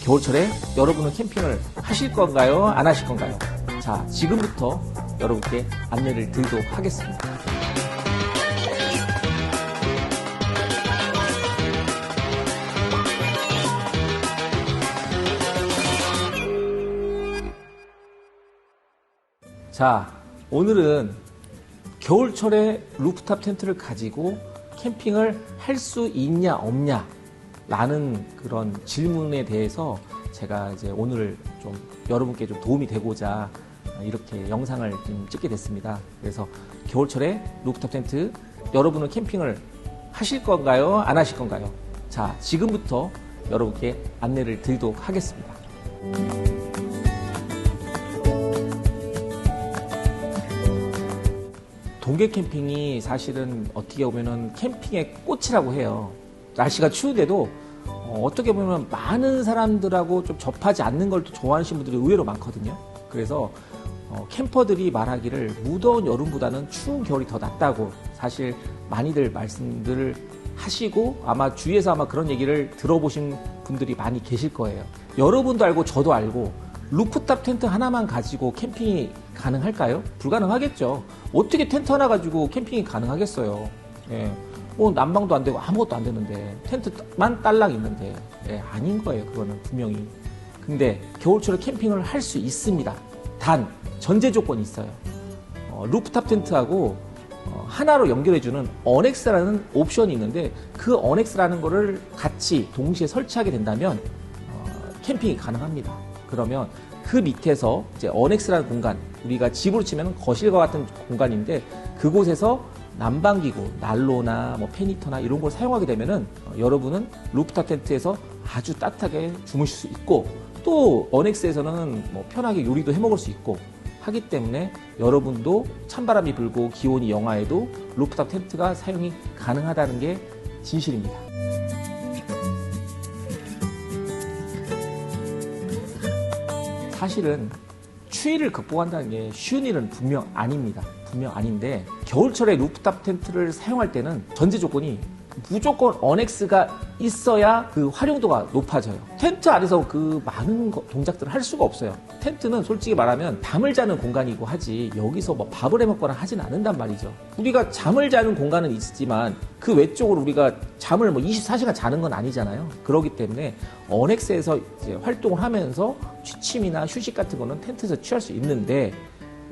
겨울철에 여러분은 캠핑을 하실 건가요? 안 하실 건가요? 자, 지금부터 여러분께 안내를 드리도록 하겠습니다. 자, 오늘은 겨울철에 루프탑 텐트를 가지고 캠핑을 할 수 있냐 없냐 라는 그런 질문에 대해서 제가 이제 오늘 좀 여러분께 좀 도움이 되고자 이렇게 영상을 좀 찍게 됐습니다. 그래서 겨울철에 루프탑 텐트 여러분은 캠핑을 하실 건가요? 안 하실 건가요? 자, 지금부터 여러분께 안내를 드리도록 하겠습니다. 동계 캠핑이 사실은 어떻게 보면은 캠핑의 꽃이라고 해요. 날씨가 추운데도 어떻게 보면 많은 사람들하고 좀 접하지 않는 걸 또 좋아하시는 분들이 의외로 많거든요. 그래서 캠퍼들이 말하기를 무더운 여름보다는 추운 겨울이 더 낫다고 사실 많이들 말씀들을 하시고 아마 주위에서 아마 그런 얘기를 들어보신 분들이 많이 계실 거예요. 여러분도 알고 저도 알고 루프탑 텐트 하나만 가지고 캠핑이 가능할까요? 불가능하겠죠. 어떻게 텐트 하나 가지고 캠핑이 가능하겠어요. 예. 뭐 난방도 안 되고 아무것도 안 되는데 텐트만 딸랑 있는데 아닌 거예요. 그거는 분명히. 근데 겨울철에 캠핑을 할 수 있습니다. 단 전제 조건이 있어요. 루프탑 텐트하고 하나로 연결해주는 어넥스라는 옵션이 있는데 그 어넥스라는 거를 같이 동시에 설치하게 된다면 캠핑이 가능합니다. 그러면 그 밑에서 이제 어넥스라는 공간, 우리가 집으로 치면 거실과 같은 공간인데 그곳에서 난방기구, 난로나 뭐 페니터나 이런 걸 사용하게 되면은 여러분은 루프탑 텐트에서 아주 따뜻하게 주무실 수 있고 또 어넥스에서는 뭐 편하게 요리도 해 먹을 수 있고 하기 때문에 여러분도 찬바람이 불고 기온이 영하에도 루프탑 텐트가 사용이 가능하다는 게 진실입니다. 사실은 추위를 극복한다는 게 쉬운 일은 분명 아닙니다. 분명 아닌데 겨울철에 루프탑 텐트를 사용할 때는 전제 조건이 무조건 어넥스가 있어야 그 활용도가 높아져요. 텐트 안에서 그 많은 동작들을 할 수가 없어요. 텐트는 솔직히 말하면 잠을 자는 공간이고 하지 여기서 뭐 밥을 해 먹거나 하진 않는단 말이죠. 우리가 잠을 자는 공간은 있지만 그 외적으로 우리가 잠을 뭐 24시간 자는 건 아니잖아요. 그렇기 때문에 어넥스에서 이제 활동을 하면서 취침이나 휴식 같은 거는 텐트에서 취할 수 있는데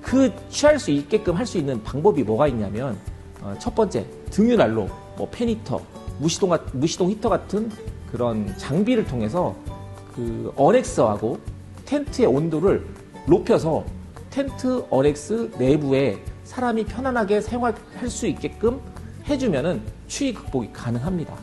그 취할 수 있게끔 할 수 있는 방법이 뭐가 있냐면 첫 번째 등유난로, 뭐 페니터, 무시동 히터 같은 그런 장비를 통해서 그 어넥스하고 텐트의 온도를 높여서 텐트 어넥스 내부에 사람이 편안하게 사용할 수 있게끔 해주면은 추위 극복이 가능합니다.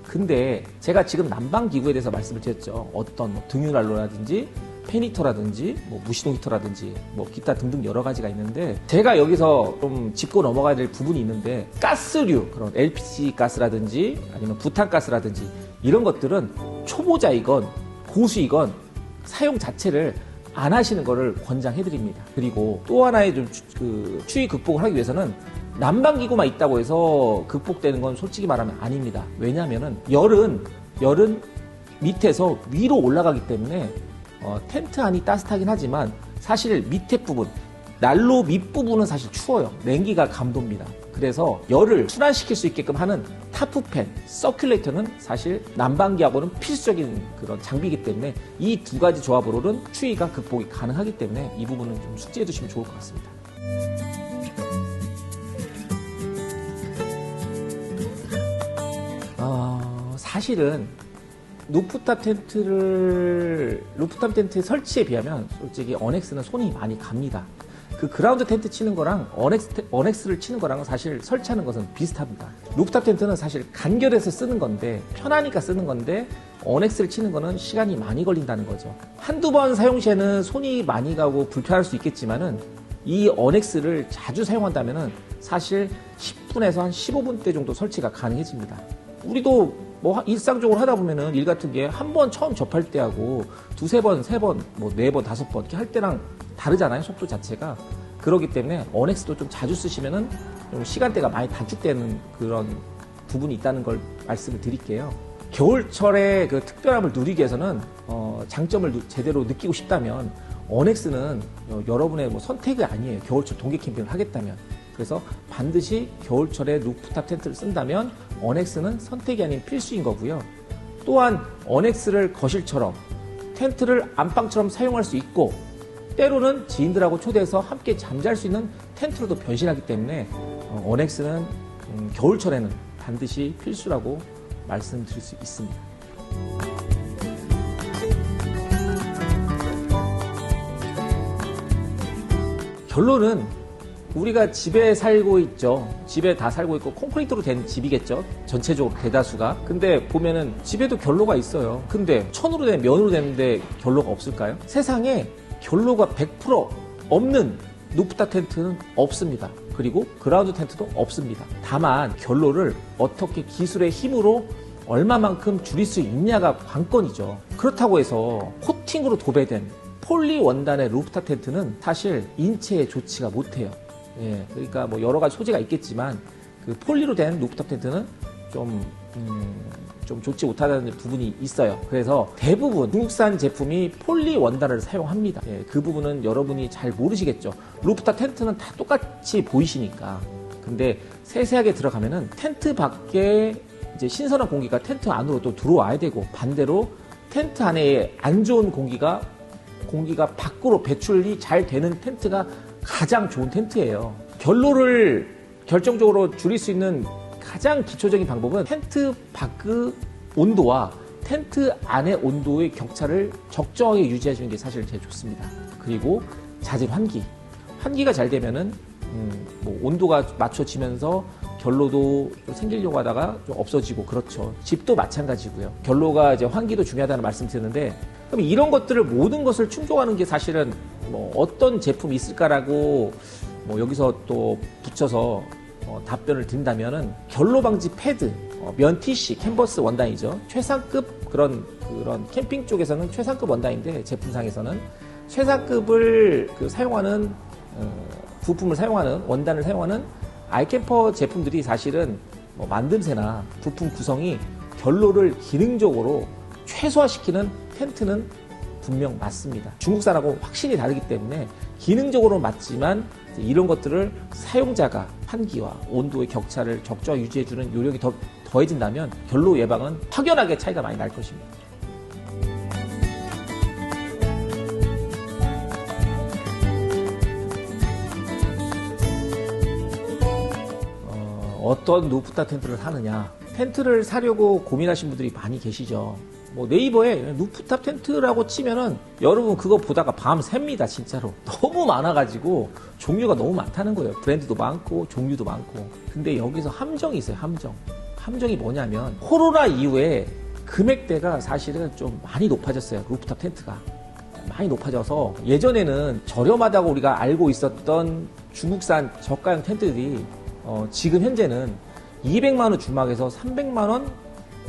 근데 제가 지금 난방기구에 대해서 말씀을 드렸죠. 어떤 뭐 등유난로라든지 페니터라든지 뭐 무시동 히터라든지 뭐 기타 등등 여러 가지가 있는데 제가 여기서 좀 짚고 넘어가야 될 부분이 있는데 가스류 그런 LPG 가스라든지 아니면 부탄가스라든지 이런 것들은 초보자이건 고수이건 사용 자체를 안 하시는 것을 권장해 드립니다. 그리고 또 하나의 좀 추위 극복을 하기 위해서는 난방기구만 있다고 해서 극복되는 건 솔직히 말하면 아닙니다. 왜냐하면은 열은 밑에서 위로 올라가기 때문에 텐트 안이 따뜻하긴 하지만 사실 밑에 부분, 난로 밑부분은 사실 추워요. 냉기가 감돕니다. 그래서 열을 순환시킬 수 있게끔 하는 타프팬, 서큘레이터는 사실 난방기하고는 필수적인 그런 장비이기 때문에 이 두 가지 조합으로는 추위가 극복이 가능하기 때문에 이 부분은 좀 숙지해 두시면 좋을 것 같습니다. 사실은 루프탑 텐트에 설치에 비하면 솔직히 어넥스는 손이 많이 갑니다. 그 그라운드 텐트 치는 거랑 어넥스를 치는 거랑은 사실 설치하는 것은 비슷합니다. 루프탑 텐트는 사실 간결해서 쓰는 건데 편하니까 쓰는 건데 어넥스를 치는 거는 시간이 많이 걸린다는 거죠. 한두 번 사용 시에는 손이 많이 가고 불편할 수 있겠지만은 이 어넥스를 자주 사용한다면은 사실 10분에서 한 15분대 정도 설치가 가능해집니다. 우리도 뭐 일상적으로 하다 보면은 일 같은 게 한 번 처음 접할 때하고 두세 번, 세 번, 뭐 네 번, 다섯 번 이렇게 할 때랑 다르잖아요. 속도 자체가. 그렇기 때문에 어넥스도 좀 자주 쓰시면은 좀 시간대가 많이 단축되는 그런 부분이 있다는 걸 말씀을 드릴게요. 겨울철의 그 특별함을 누리기 위해서는 장점을 제대로 느끼고 싶다면 어넥스는 여러분의 뭐 선택이 아니에요. 겨울철 동계 캠핑을 하겠다면. 그래서 반드시 겨울철에 루프탑 텐트를 쓴다면 어넥스는 선택이 아닌 필수인 거고요. 또한 어넥스를 거실처럼 텐트를 안방처럼 사용할 수 있고 때로는 지인들하고 초대해서 함께 잠잘 수 있는 텐트로도 변신하기 때문에 어넥스는 겨울철에는 반드시 필수라고 말씀드릴 수 있습니다. 결론은 우리가 집에 살고 있죠. 집에 다 살고 있고 콘크리트로 된 집이겠죠. 전체적으로 대다수가. 근데 보면은 집에도 결로가 있어요. 근데 천으로 된 면으로 됐는데 결로가 없을까요? 세상에 결로가 100% 없는 루프탑 텐트는 없습니다. 그리고 그라운드 텐트도 없습니다. 다만 결로를 어떻게 기술의 힘으로 얼마만큼 줄일 수 있냐가 관건이죠. 그렇다고 해서 코팅으로 도배된 폴리 원단의 루프탑 텐트는 사실 인체에 좋지가 못해요. 예, 그러니까 뭐 여러 가지 소재가 있겠지만 그 폴리로 된 루프탑 텐트는 좀 좋지 못하다는 부분이 있어요. 그래서 대부분 중국산 제품이 폴리 원단을 사용합니다. 예, 그 부분은 여러분이 잘 모르시겠죠. 루프탑 텐트는 다 똑같이 보이시니까. 근데 세세하게 들어가면은 텐트 밖에 이제 신선한 공기가 텐트 안으로 또 들어와야 되고 반대로 텐트 안에 안 좋은 공기가 밖으로 배출이 잘 되는 텐트가 가장 좋은 텐트예요. 결로를 결정적으로 줄일 수 있는 가장 기초적인 방법은 텐트 밖의 온도와 텐트 안의 온도의 격차를 적정하게 유지해주는 게 사실 제일 좋습니다. 그리고 잦은 환기가 잘 되면은 뭐 온도가 맞춰지면서 결로도 좀 생기려고 하다가 좀 없어지고 그렇죠. 집도 마찬가지고요. 결로가 이제 환기도 중요하다는 말씀 드렸는데 그럼 이런 것들을 모든 것을 충족하는 게 사실은 뭐 어떤 제품이 있을까라고 뭐 여기서 또 붙여서 답변을 드린다면은 결로 방지 패드, 면 TC, 캔버스 원단이죠. 최상급 그런 캠핑 쪽에서는 최상급 원단인데 제품상에서는 최상급을 사용하는 부품을 사용하는 원단을 사용하는 아이캠퍼 제품들이 사실은 뭐 만듦새나 부품 구성이 결로를 기능적으로 최소화시키는 텐트는 분명 맞습니다. 중국산하고 확실히 다르기 때문에 기능적으로 맞지만 이런 것들을 사용자가 환기와 온도의 격차를 적절히 유지해주는 요령이 더해진다면 결로 예방은 확연하게 차이가 많이 날 것입니다. 어떤 루프탑 텐트를 사느냐. 텐트를 사려고 고민하시는 분들이 많이 계시죠. 뭐 네이버에 루프탑 텐트라고 치면은 여러분 그거 보다가 밤 샙니다. 진짜로 너무 많아가지고 종류가 너무 많다는 거예요. 브랜드도 많고 종류도 많고. 근데 여기서 함정이 있어요. 함정이 뭐냐면 코로나 이후에 금액대가 사실은 좀 많이 높아졌어요. 루프탑 텐트가 많이 높아져서 예전에는 저렴하다고 우리가 알고 있었던 중국산 저가형 텐트들이 지금 현재는 200만 원 중반에서 300만 원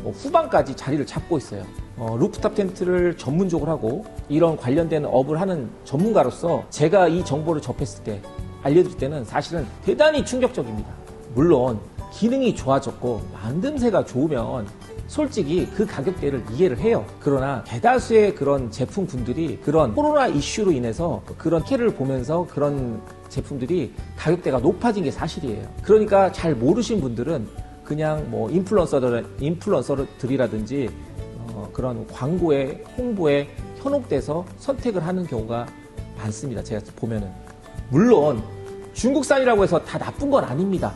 후반까지 자리를 잡고 있어요. 루프탑 텐트를 전문적으로 하고 이런 관련된 업을 하는 전문가로서 제가 이 정보를 접했을 때 알려드릴 때는 사실은 대단히 충격적입니다. 물론 기능이 좋아졌고 만듦새가 좋으면 솔직히 그 가격대를 이해를 해요. 그러나 대다수의 그런 제품군들이 그런 코로나 이슈로 인해서 그런 피해를 보면서 그런 제품들이 가격대가 높아진 게 사실이에요. 그러니까 잘 모르신 분들은 그냥 뭐 인플루언서들이라든지 그런 광고에 홍보에 현혹돼서 선택을 하는 경우가 많습니다. 제가 보면은 물론 중국산이라고 해서 다 나쁜 건 아닙니다.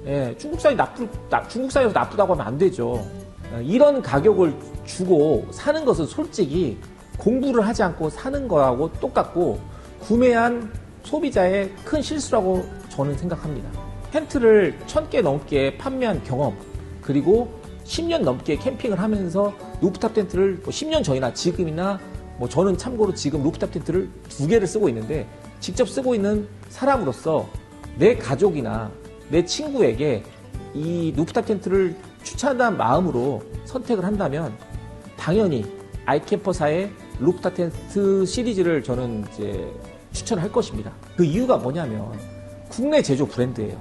예, 중국산에서 나쁘다고 하면 안 되죠. 이런 가격을 주고 사는 것은 솔직히 공부를 하지 않고 사는 거하고 똑같고 구매한 소비자의 큰 실수라고 저는 생각합니다. 텐트를 1000개 넘게 판매한 경험 그리고 10년 넘게 캠핑을 하면서 루프탑 텐트를 10년 전이나 지금이나 저는 참고로 지금 루프탑 텐트를 2개를 쓰고 있는데 직접 쓰고 있는 사람으로서 내 가족이나 내 친구에게 이 루프탑 텐트를 추천한다는 마음으로 선택을 한다면 당연히 아이캠퍼사의 루프탑 텐트 시리즈를 저는 이제 추천할 것입니다. 그 이유가 뭐냐면 국내 제조 브랜드예요.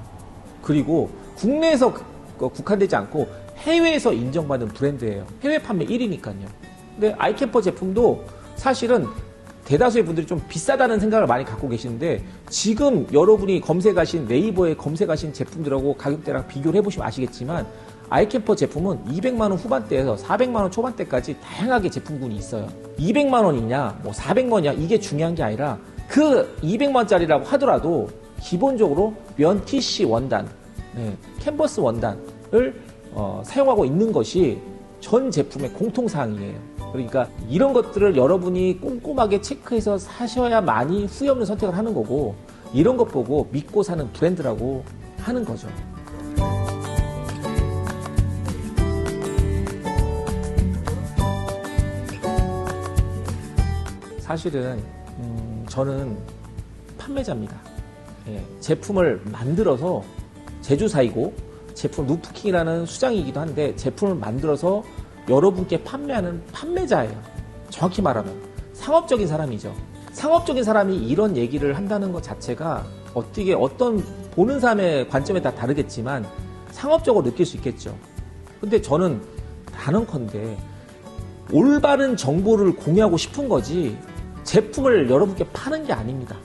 그리고 국내에서 국한되지 않고 해외에서 인정받은 브랜드예요. 해외 판매 1위니까요. 근데 아이캠퍼 제품도 사실은 대다수의 분들이 좀 비싸다는 생각을 많이 갖고 계시는데 지금 여러분이 검색하신 네이버에 검색하신 제품들하고 가격대랑 비교를 해보시면 아시겠지만 아이캠퍼 제품은 200만 원 후반대에서 400만 원 초반대까지 다양하게 제품군이 있어요. 200만 원이냐 뭐 400원이냐 이게 중요한 게 아니라 그 200만 원짜리라고 하더라도 기본적으로 면 TC 원단, 캔버스 원단을 사용하고 있는 것이 전 제품의 공통사항이에요. 그러니까 이런 것들을 여러분이 꼼꼼하게 체크해서 사셔야만이 후회 없는 선택을 하는 거고 이런 것 보고 믿고 사는 브랜드라고 하는 거죠. 사실은 저는 판매자입니다. 제품을 만들어서 제조사이고 제품 루프킹이라는 수장이기도 한데 제품을 만들어서 여러분께 판매하는 판매자예요. 정확히 말하면 상업적인 사람이죠. 상업적인 사람이 이런 얘기를 한다는 것 자체가 어떤 보는 사람의 관점에 따라 다르겠지만 상업적으로 느낄 수 있겠죠. 근데 저는 단언컨대 올바른 정보를 공유하고 싶은 거지 제품을 여러분께 파는 게 아닙니다.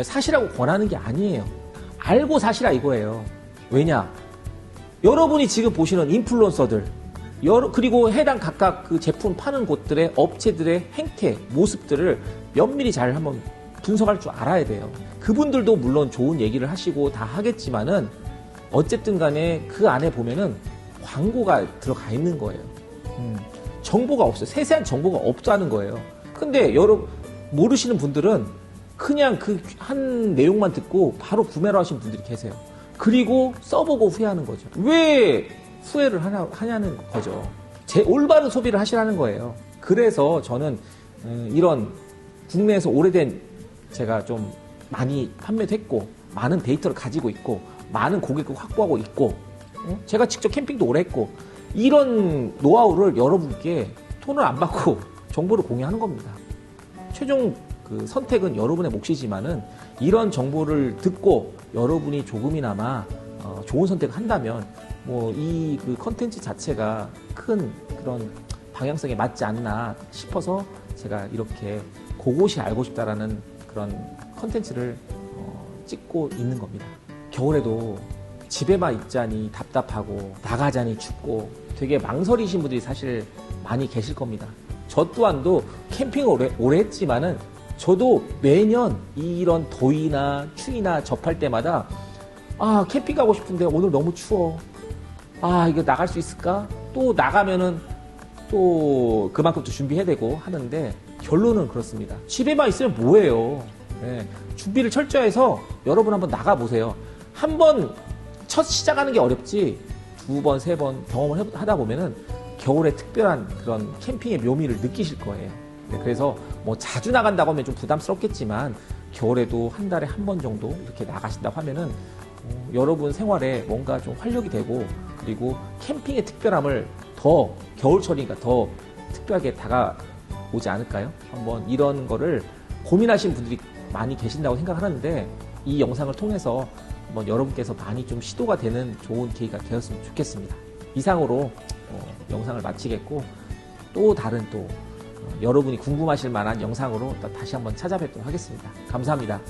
사시라고 권하는 게 아니에요. 알고 사시라 이거예요. 왜냐? 여러분이 지금 보시는 인플루언서들 그리고 해당 각각 그 제품 파는 곳들의 업체들의 행태, 모습들을 면밀히 잘 한번 분석할 줄 알아야 돼요. 그분들도 물론 좋은 얘기를 하시고 다 하겠지만은 어쨌든 간에 그 안에 보면은 광고가 들어가 있는 거예요. 정보가 없어요. 세세한 정보가 없다는 거예요. 근데 여러분 모르시는 분들은 그냥 그 한 내용만 듣고 바로 구매를 하신 분들이 계세요. 그리고 써보고 후회하는 거죠. 왜 후회를 하냐는 거죠. 올바른 소비를 하시라는 거예요. 그래서 저는 이런 국내에서 오래된 제가 좀 많이 판매도 했고 많은 데이터를 가지고 있고 많은 고객을 확보하고 있고 제가 직접 캠핑도 오래 했고 이런 노하우를 여러분께 돈을 안 받고 정보를 공유하는 겁니다. 최종 그 선택은 여러분의 몫이지만은 이런 정보를 듣고 여러분이 조금이나마 좋은 선택을 한다면 뭐 이 그 컨텐츠 자체가 큰 그런 방향성에 맞지 않나 싶어서 제가 이렇게 그것이 알고 싶다라는 그런 컨텐츠를 찍고 있는 겁니다. 겨울에도 집에만 있자니 답답하고 나가자니 춥고 되게 망설이신 분들이 사실 많이 계실 겁니다. 저 또한도 캠핑을 오래 했지만은 저도 매년 이런 더위나 추위나 접할 때마다 캠핑 가고 싶은데 오늘 너무 추워. 이거 나갈 수 있을까? 또 나가면은 또 그만큼 또 준비해야 되고 하는데 결론은 그렇습니다. 집에만 있으면 뭐예요? 준비를 철저히 해서 여러분 한번 나가보세요. 한번 첫 시작하는 게 어렵지 두 번, 세 번 경험을 하다 보면은 겨울에 특별한 그런 캠핑의 묘미를 느끼실 거예요. 그래서 뭐 자주 나간다고 하면 좀 부담스럽겠지만 겨울에도 한 달에 한 번 정도 이렇게 나가신다고 하면은 여러분 생활에 뭔가 좀 활력이 되고 그리고 캠핑의 특별함을 더 겨울철이니까 더 특별하게 다가오지 않을까요? 한번 이런 거를 고민하신 분들이 많이 계신다고 생각하는데 이 영상을 통해서 한번 여러분께서 많이 좀 시도가 되는 좋은 계기가 되었으면 좋겠습니다. 이상으로 영상을 마치겠고 또 다른 여러분이 궁금하실 만한 영상으로 다시 한번 찾아뵙도록 하겠습니다. 감사합니다.